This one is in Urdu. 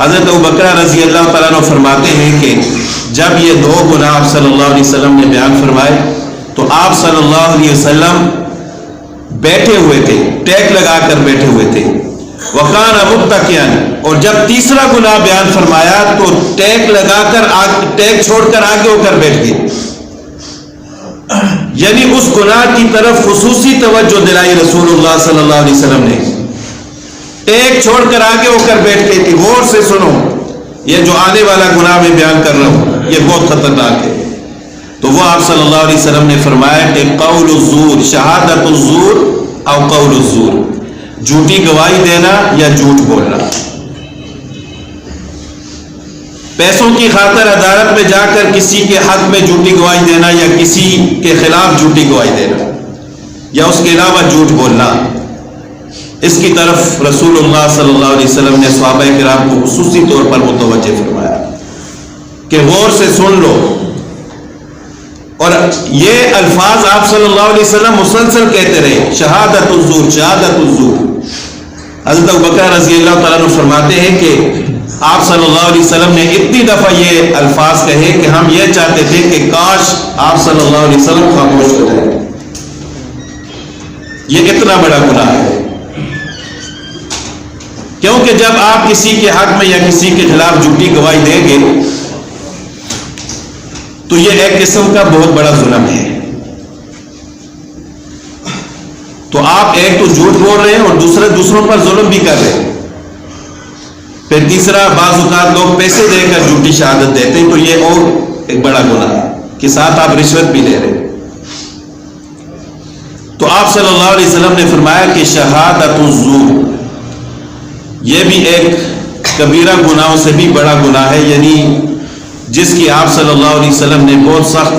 حضرت ابوبکر رضی اللہ تعالیٰ عنہ فرماتے ہیں کہ جب یہ دو گناہ آپ صلی اللہ علیہ وسلم نے بیان فرمائے تو آپ صلی اللہ علیہ وسلم بیٹھے ہوئے تھے، ٹیک لگا کر بیٹھے ہوئے تھے. وَقَانَ مُتَّكِئًا، اور جب تیسرا گناہ بیان فرمایا تو ٹیک لگا کر ٹیک چھوڑ کر آگے ہو کر بیٹھ گئے. یعنی اس گناہ کی طرف خصوصی توجہ دلائی رسول اللہ صلی اللہ علیہ وسلم نے. ٹیک چھوڑ کر آگے ہو کر بیٹھ گئی تھی. غور سے سنو، یہ جو آنے والا گناہ میں بیان کر رہا ہوں یہ بہت خطرناک ہے. تو وہ آپ صلی اللہ علیہ وسلم نے فرمایا کہ قول الزور، شہادت الزور او قول الزور، جھوٹی گواہی دینا یا جھوٹ بولنا. پیسوں کی خاطر عدالت میں جا کر کسی کے حق میں جھوٹی گواہی دینا یا کسی کے خلاف جھوٹی گواہی دینا یا اس کے علاوہ جھوٹ بولنا، اس کی طرف رسول اللہ صلی اللہ علیہ وسلم نے صحابہ کرام کو خصوصی طور پر متوجہ فرمایا کہ غور سے سن لو. اور یہ الفاظ آپ صلی اللہ علیہ وسلم مسلسل کہتے رہے، شہادت الزور، شہادت الزور. حضرت ابوبکر رضی اللہ تعالیٰ عنہ فرماتے ہیں کہ آپ صلی اللہ علیہ وسلم نے اتنی دفعہ یہ الفاظ کہے کہ ہم یہ چاہتے تھے کہ کاش آپ صلی اللہ علیہ وسلم خاموش ہو جائیں. یہ اتنا بڑا گناہ ہے، کیونکہ جب آپ کسی کے حق میں یا کسی کے خلاف جھوٹی گواہی دیں گے تو یہ ایک قسم کا بہت بڑا ظلم ہے. تو آپ ایک تو جھوٹ بول رہے ہیں اور دوسروں پر ظلم بھی کر رہے ہیں. پھر تیسرا، بعض اوقات لوگ پیسے دے کر جھوٹی شہادت دیتے ہیں، تو یہ اور ایک بڑا گناہ ہے کہ ساتھ آپ رشوت بھی لے رہے ہیں. تو آپ صلی اللہ علیہ وسلم نے فرمایا کہ شہادت الزور یہ بھی ایک کبیرہ گناہوں سے بھی بڑا گناہ ہے، یعنی جس کی آپ صلی اللہ علیہ وسلم نے بہت سخت